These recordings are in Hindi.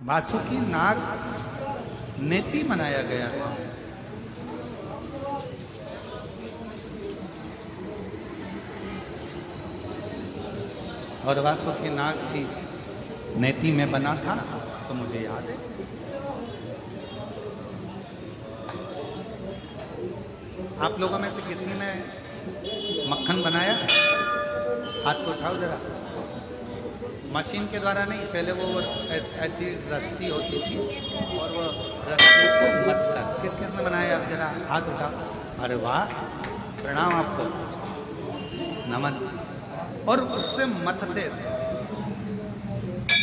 वासुकी नाग नेति बनाया गया था। और वासुकी नाग की नेति में बना था, तो मुझे याद है आप लोगों में से किसी ने मक्खन बनाया? हाथ तो उठाओ जरा। मशीन के द्वारा नहीं, पहले वो ऐसी रस्सी होती थी और वो रस्सी को मत कर, किस किस ने बनाया? आप जरा हाथ उठाओ। अरे वाह, प्रणाम आपको, नमन। और उससे मथते थे।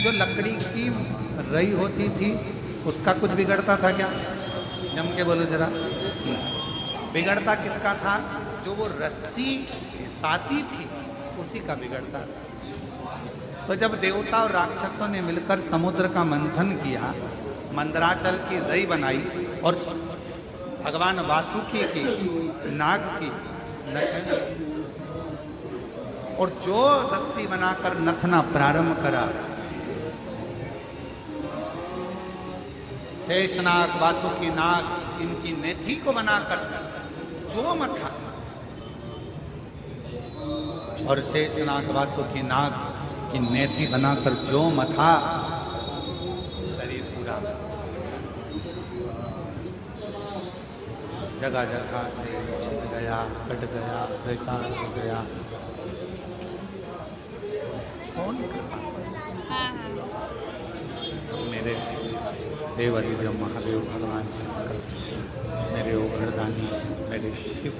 जो लकड़ी की रई होती थी उसका कुछ बिगड़ता था क्या? जम के बोलो जरा। बिगड़ता किसका था? जो वो रस्सी घिसाती थी उसी का बिगड़ता था। तो जब देवता और राक्षसों ने मिलकर समुद्र का मंथन किया, मंदराचल की रई बनाई और भगवान वासुकी की, नाग की और जो रस्सी बनाकर नथना प्रारंभ करा, शेषनाग, वासुकी नाग, इनकी नेथी को बनाकर जो मथा, और शेषनाग वासुकी नाग की नेथी बनाकर जो मथा, शरीर पूरा जगह जगह से छिद गया, कट गया, बेकार हो गया। कौन? मेरे देवादिदेव महादेव भगवान शंकर, मेरे ओघरदानी, मेरे शिव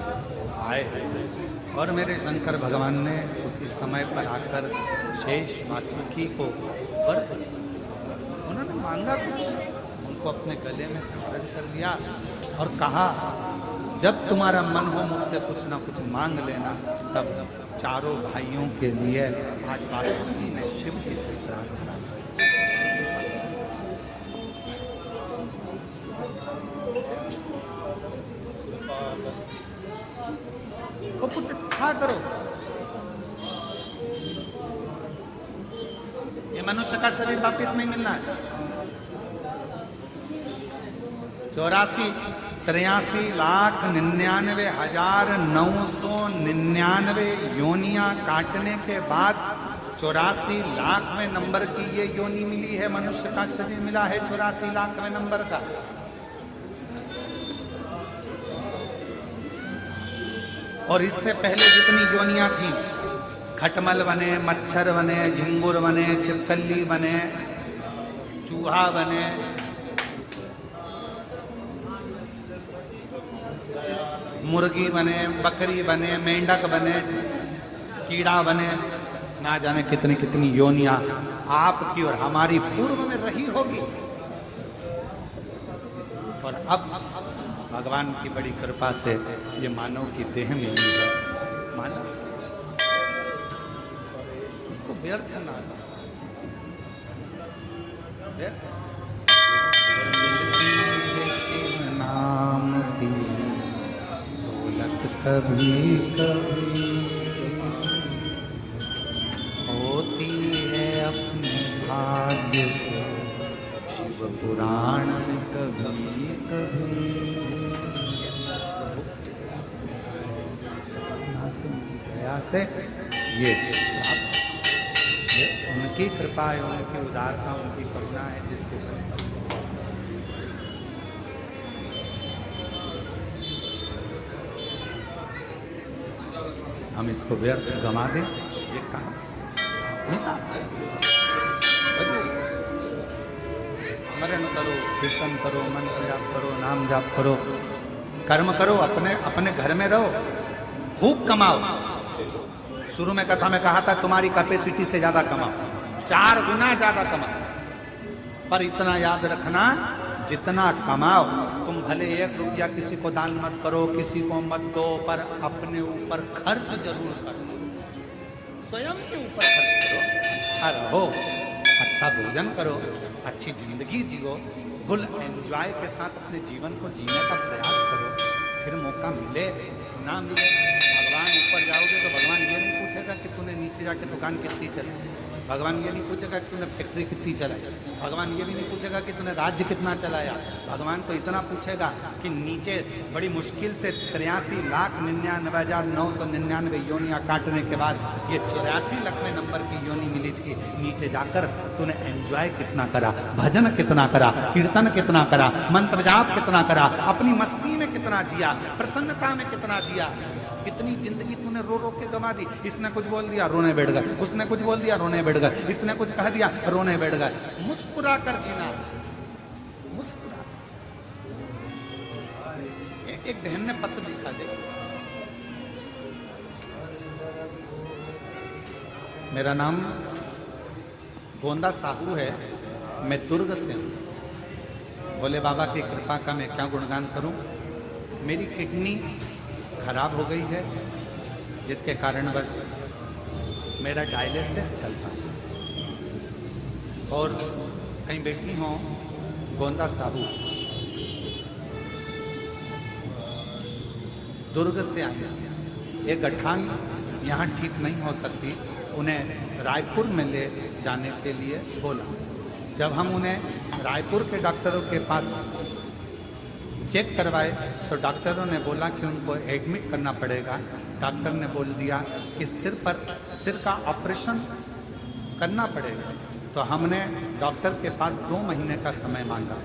आए और मेरे शंकर भगवान ने उसी समय पर आकर शेष वासुकी को वर दिया। उन्होंने मांगा कुछ, उनको अपने गले में धारण कर लिया और कहा, जब तुम्हारा मन हो मुझसे कुछ ना कुछ मांग लेना। तब चारों भाइयों के लिए आज वासुकी ने शिव जी से प्रार्थना। वो कुछ अच्छा करो। ये मनुष्य का शरीर वापिस नहीं मिलना है। 84,93,99,999 योनियां काटने के बाद 84,00,000वें नंबर की ये योनि मिली है। मनुष्य का शरीर मिला है 84,00,000वें नंबर का। और इससे पहले जितनी योनियां थी, खटमल बने, मच्छर बने, झिंगुर बने, छिपकली बने, चूहा बने, मुर्गी बने, बकरी बने, मेंढक बने, कीड़ा बने, ना जाने कितनी कितनी योनियां आपकी और हमारी पूर्व में रही होगी। और अब भगवान की बड़ी कृपा से ये मानव की देह मिली है। मानव उसको व्यर्थ ना मिलती है शिव नाम की दौलत कभी कभी, होती है अपने भाग्य से शिव पुराण कभी कभी। दया से ये उनकी कृपा है, उनकी उदारता, उनकी करुणा है जिसको हम इसको व्यर्थ गंवा दें। ये कहा स्मरण करो, कीर्तन करो, मंत्र जाप करो, नाम जाप करो, कर्म करो, अपने घर में रहो, खूब कमाओ। शुरू में कथा में कहा था तुम्हारी कैपेसिटी से ज्यादा कमाओ, 4 गुना ज्यादा कमाओ। पर इतना याद रखना, जितना कमाओ तुम भले 1 रुपया किसी को दान मत करो, किसी को मत दो, पर अपने ऊपर खर्च जरूर करो। स्वयं के ऊपर खर्च करो, अच्छा रहो, अच्छा भोजन करो, अच्छी जिंदगी जियो, फुल एंजॉय के साथ अपने जीवन को जीने का प्रयास करो। फिर मौका मिले ना मिले, भगवान ऊपर जाओगे तो भगवान ये नहीं पूछेगा कि तूने नीचे जाके दुकान कितनी चली, भगवान ये नहीं पूछेगा कि तूने फैक्ट्री कितनी चलाई, भगवान ये भी नहीं पूछेगा कि तूने राज्य कितना चलाया। भगवान तो इतना पूछेगा कि नीचे बड़ी मुश्किल से 83,99,999 योनियाँ काटने के बाद ये 84,00,000वें नंबर की योनि मिली थी। नीचे जाकर तूने एंजॉय कितना करा, भजन कितना करा, कीर्तन कितना करा, मंत्र जाप कितना करा, अपनी मस्ती में कितना जिया, प्रसन्नता में कितना जिया। कितनी जिंदगी तूने रो रो के गवा दी। इसने कुछ बोल दिया रोने बैठ गए, उसने कुछ बोल दिया रोने बैठ गए, इसने कुछ कह दिया रोने बैठ गए। मुस्कुरा कर जीना, मुस्कुरा। एक बहन ने पत्र लिखा दे, मेरा नाम गोंदा साहू है, मैं दुर्ग से हूं। भोले बाबा की कृपा का मैं क्या गुणगान करूं। मेरी किडनी खराब हो गई है, जिसके कारण बस मेरा डायलिसिस चलता है। और कहीं बैठी हो गोंदा साहू, दुर्ग से आए, एक गठान यहाँ ठीक नहीं हो सकती, उन्हें रायपुर में ले जाने के लिए बोला। जब हम उन्हें रायपुर के डॉक्टरों के पास चेक करवाए तो डॉक्टरों ने बोला कि उनको एडमिट करना पड़ेगा। डॉक्टर ने बोल दिया कि सिर का ऑपरेशन करना पड़ेगा। तो हमने डॉक्टर के पास 2 महीने का समय मांगा,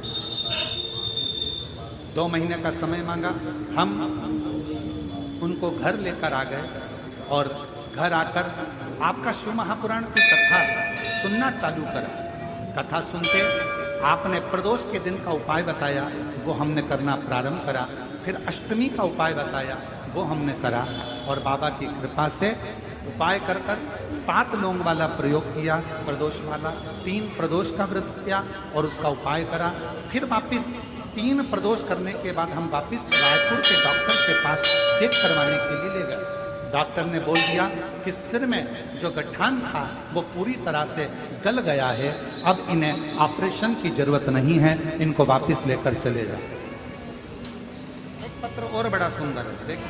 2 महीने का समय मांगा। हम उनको घर लेकर आ गए और घर आकर आपका शिव महापुराण की कथा सुनना चालू करा। कथा सुनते आपने प्रदोष के दिन का उपाय बताया, वो हमने करना प्रारंभ करा। फिर अष्टमी का उपाय बताया, वो हमने करा। और बाबा की कृपा से उपाय कर 7 लौंग वाला प्रयोग किया, प्रदोष वाला। 3 प्रदोष का व्रत किया और उसका उपाय करा। फिर वापिस 3 प्रदोष करने के बाद हम वापिस रायपुर के डॉक्टर के पास चेक करवाने के लिए ले गए। डॉक्टर ने बोल दिया कि सिर में जो गठान था वो पूरी तरह से गल गया है, अब इन्हें ऑपरेशन की जरूरत नहीं है, इनको वापस लेकर चले जाओ। एक पत्र और बड़ा सुंदर है, देखिए।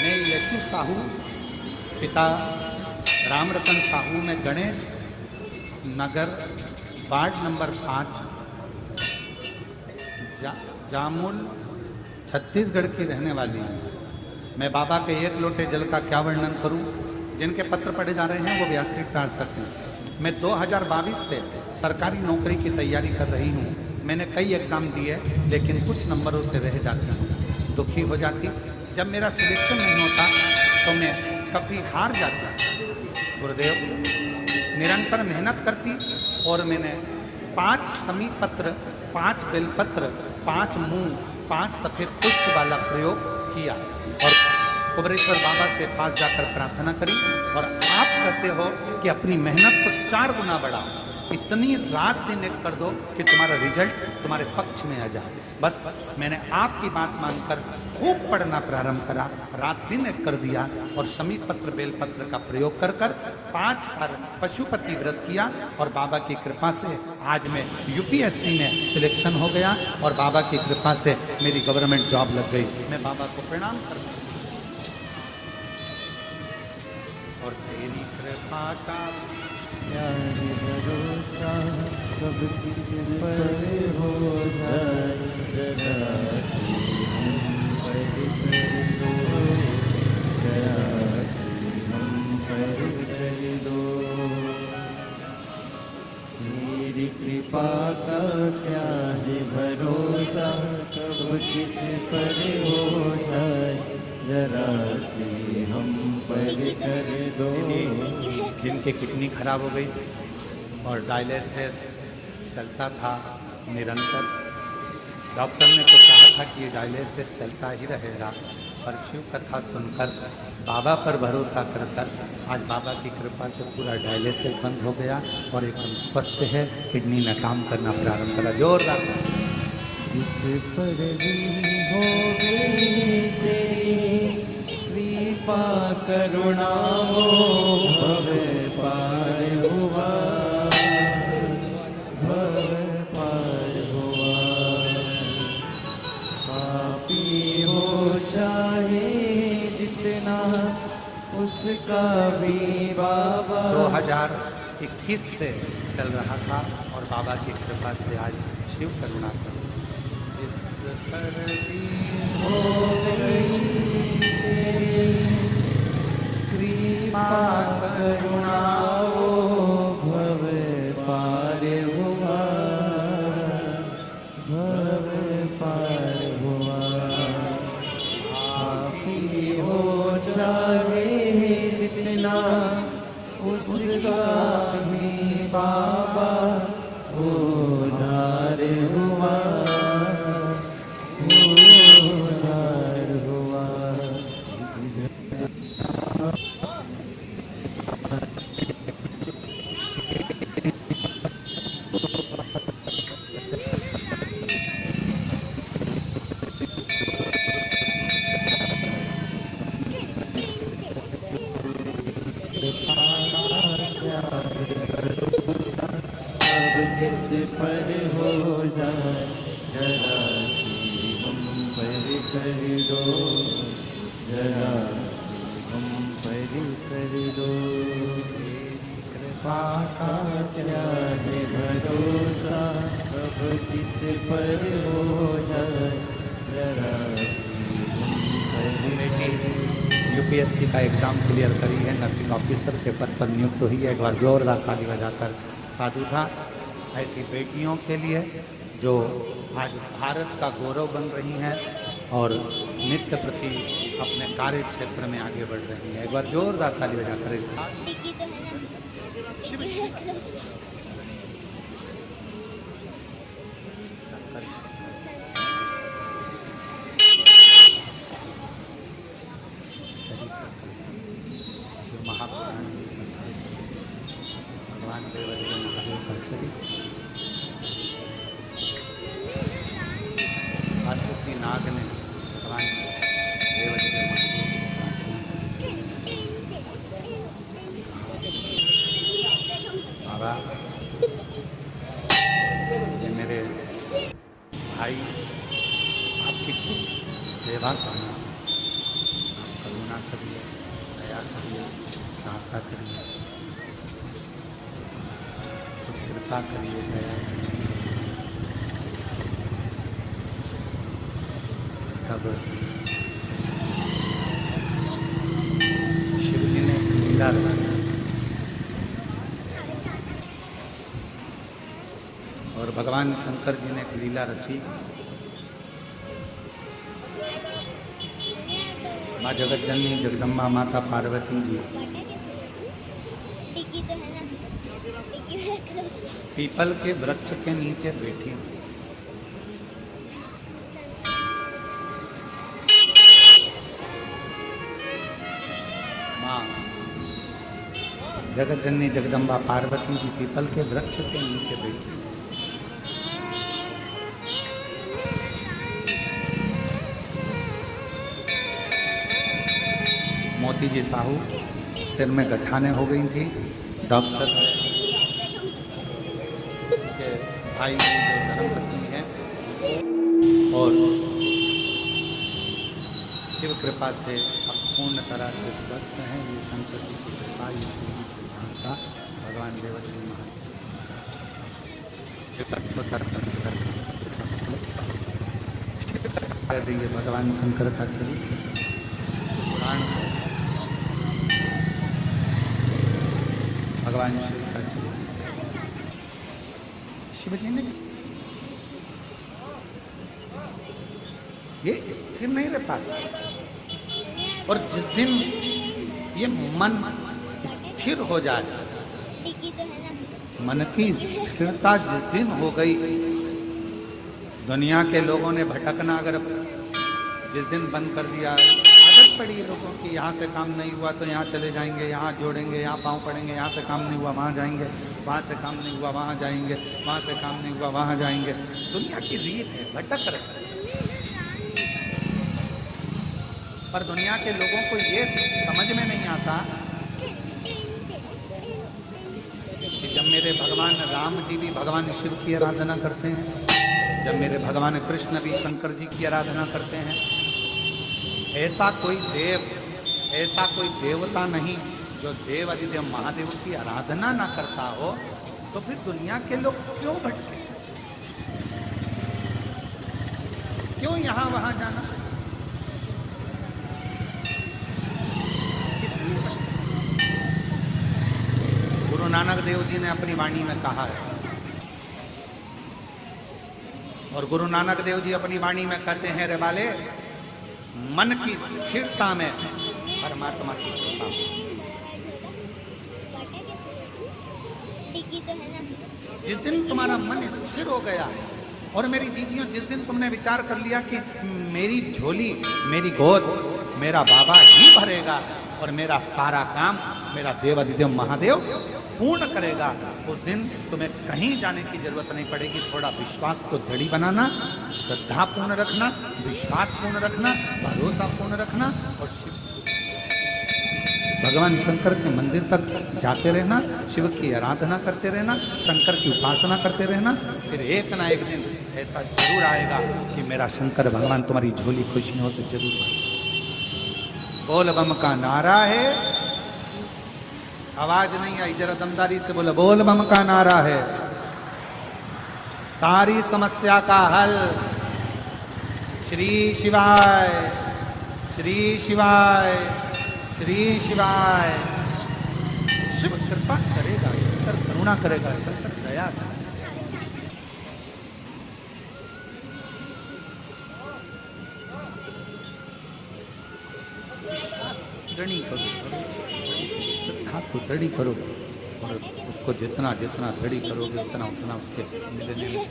मैं यशु साहू, पिता राम रतन साहू, में गणेश नगर वार्ड नंबर 5 जामुल छत्तीसगढ़ की रहने वाली हूँ। मैं बाबा के 1 लोटे जल का क्या वर्णन करूँ। जिनके पत्र पढ़े जा रहे हैं वो व्यासपीठ डाल सकते हैं। मैं 2022 से सरकारी नौकरी की तैयारी कर रही हूँ। मैंने कई एग्ज़ाम दिए लेकिन कुछ नंबरों से रह जाती हूँ, दुखी हो जाती। जब मेरा सिलेक्शन नहीं होता तो मैं कभी हार जाता। गुरुदेव, निरंतर मेहनत करती और मैंने 5 समी पत्र, 5 बेलपत्र, 5 मूंग, 5 सफ़ेद पुष्प वाला प्रयोग किया और कुबरेश्वर बाबा से पास जाकर प्रार्थना करी। और आप कहते हो कि अपनी मेहनत को 4 गुना बढ़ाओ, इतनी रात दिन एक कर दो कि तुम्हारा रिजल्ट तुम्हारे पक्ष में आ जाए। बस मैंने आपकी बात मानकर खूब पढ़ना प्रारंभ करा, रात दिन एक कर दिया और समी पत्र बेलपत्र का प्रयोग कर 5 बार पशुपति व्रत किया और बाबा की कृपा से आज मैं यूपीएससी में सिलेक्शन हो गया और बाबा की कृपा से मेरी गवर्नमेंट जॉब लग गई। मैं बाबा को प्रणाम करता हूँ। और तेरी कृपा का भरोसा कब किस पर हो जाए, जरा से हम पर कर दो, जरा से हम पर कर दो। मेरी कृपा का क्या है भरोसा, कब किस पर हो जाए, जरा से हम पर कर दो। जिनके किडनी खराब हो गई थी और डायलिसिस चलता था निरंतर, डॉक्टर ने तो कहा था कि डायलिसिस चलता ही रहेगा, पर शिव कथा सुनकर बाबा पर भरोसा कर आज बाबा की कृपा से पूरा डायलिसिस बंद हो गया और एकदम स्वस्थ है। किडनी ने काम करना प्रारंभ करा। जोरदार। जिस पर भी हो गई तेरी कृपा करुणा, वो भव पार हुआ, भव पार हुआ। उसका भी बाबा 2021 से चल रहा था और बाबा की कृपा से आज शिव करुणा कर हो गई तेरी कृपा करुणा वो भव पार हुआ, भव पार हुआ। आप ही हो चाहे जितना उसका भी बाबा उधार हुआ, उधार हुआ। अब किस पर हो जाए जरा सी हम पर कर दो, जरा सी हम पर कर दो। कृपा का क्या है भरोसा, अब किस पर हो जाए जरा सी हम पर कर दो। यूपीएससी का एग्ज़ाम क्लियर करी है, नर्सिंग ऑफिसर के पद पर नियुक्त हुई है। एक बार जोरदार ताली बजाकर साधु था। ऐसी बेटियों के लिए जो आज भारत का गौरव बन रही हैं और नित्य प्रति अपने कार्य क्षेत्र में आगे बढ़ रही हैं। एक बार जोरदार ताली बजाकर इस शिव महापुराण भगवान देवदेव महादेव का चरित्र वासुकी नाग ने भगवान देवदेव महादेव बाबा ये मेरे भाई आपकी कुछ सेवा करना, आप करुणा करिए, दया करिए, सहायता करिए, कुछ कृपा करिए, दया करिए। तब शिव जी ने लीला रची और भगवान शंकर जी ने एक लीला रची। माँ जगत जननी जगदम्बा माता पार्वती जी पीपल के वृक्ष के नीचे बैठी। माँ जगत जननी जगदम्बा पार्वती जी पीपल के वृक्ष के नीचे बैठी। मोती जी साहू सिर में गठाने हो गई थी। डॉक्टर के भाई की जो धर्मपत्नी है और शिव कृपा से अब पूर्ण तरह से स्वस्थ हैं। ये शंकर जी की कृपा, ये शिव जी की कृपा, भगवान देवदेव महादेव ये भगवान शंकर का चरित्र पुराण भगवान शिव का चरित्र। शिव जी ने ये स्थिर नहीं रह पाता और जिस दिन ये मन स्थिर हो जाए, मन की स्थिरता जिस दिन हो गई, दुनिया के लोगों ने भटकना अगर जिस दिन बंद कर दिया, आदत पड़ी है लोगों की, यहाँ से काम नहीं हुआ तो यहाँ चले जाएंगे, यहाँ जोड़ेंगे, यहाँ पाँव पड़ेंगे, यहाँ से काम नहीं हुआ वहाँ जाएंगे, वहाँ से काम नहीं हुआ वहाँ जाएंगे, वहाँ से काम नहीं हुआ वहाँ जाएंगे। दुनिया की रीत है, भटक रहे। पर दुनिया के लोगों को ये समझ में नहीं आता कि जब मेरे भगवान राम जी भी भगवान शिव की आराधना करते हैं, जब मेरे भगवान कृष्ण भी शंकर जी की आराधना करते हैं, ऐसा कोई देव ऐसा कोई देवता नहीं जो देव अधिदेव महादेव की आराधना ना करता हो, तो फिर दुनिया के लोग क्यों भटके, क्यों यहां वहां जाना। गुरु नानक देव जी ने अपनी वाणी में कहा है, और गुरु नानक देव जी अपनी वाणी में कहते हैं, रे बाले, मन की स्थिरता में परमात्मा की कृपा। जिस दिन तुम्हारा मन स्थिर हो गया, और मेरी जीजियों, जिस दिन तुमने विचार कर लिया कि मेरी झोली, मेरी गोद मेरा बाबा ही भरेगा और मेरा सारा काम मेरा देव अधिदेव महादेव पूर्ण करेगा, उस दिन तुम्हें कहीं जाने की जरूरत नहीं पड़ेगी। थोड़ा विश्वास को दृढ़ी बनाना, श्रद्धा पूर्ण रखना, विश्वास पूर्ण रखना, भरोसा पूर्ण रखना, और शिव भगवान शंकर के मंदिर तक जाते रहना, शिव की आराधना करते रहना, शंकर की उपासना करते रहना। फिर एक ना एक दिन ऐसा जरूर आएगा कि मेरा शंकर भगवान तुम्हारी झोली खुशियों से जरूर भरेगा। बोल बम का नारा है, आवाज नहीं आई, जरा दमदारी से बोलो, बोल बम का नारा है, सारी समस्या का हल। श्री शिवाय, श्री शिवाय, श्री शिवाय। शिव कृपा करेगा, शंकर करुणा करेगा, शंकर दया करेगा। दृढ़ी करो, श्रद्धा को दृढ़ी करो, और उसको जितना जितना दृढ़ी करोगे उतना उतना उसके मिलने में।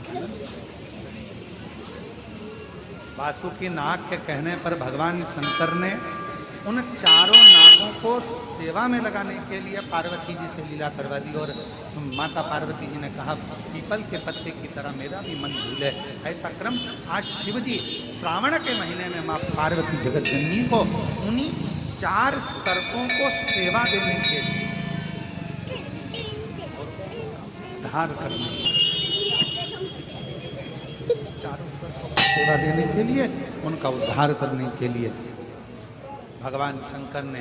वासुकी नाग के कहने पर भगवान शंकर ने उन चारों नागों को सेवा में लगाने के लिए पार्वती जी से लीला करवा दी, और माता पार्वती जी ने कहा, पीपल के पत्ते की तरह मेरा भी मन झूले। ऐसा क्रम आज शिव जी श्रावण के महीने में माँ पार्वती जगत जननी को उन्हीं 4 सर्पों को सेवा देने के लिए, उद्धार करने, 4 सर्पों को सेवा देने के लिए, उनका उद्धार करने के लिए भगवान शंकर ने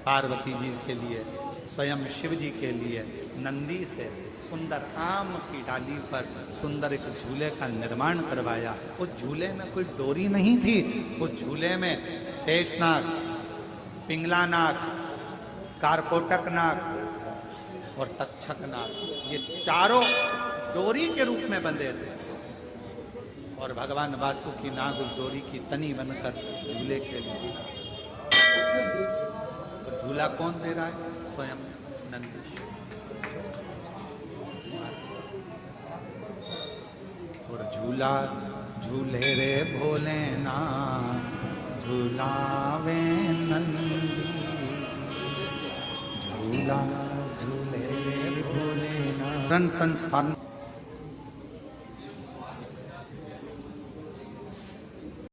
पार्वती जी के लिए, स्वयं शिव जी के लिए नंदी से सुंदर आम की डाली पर सुंदर एक झूले का निर्माण करवाया। उस झूले में कोई डोरी नहीं थी, उस झूले में शेषनाग, पिंगला नाग, कारकोटक नाग और तक्षक नाग, ये चारों डोरी के रूप में बंधे थे, और भगवान वासुकी नाग उस डोरी की तनी बनकर झूले के लिए। और झूला कौन दे रहा है? स्वयं नंदीश्वर। और झूला झूले रे भोलेनाथ, झूलावे नंदी, झूला झूले रे भोलेनाथ। संस्मरण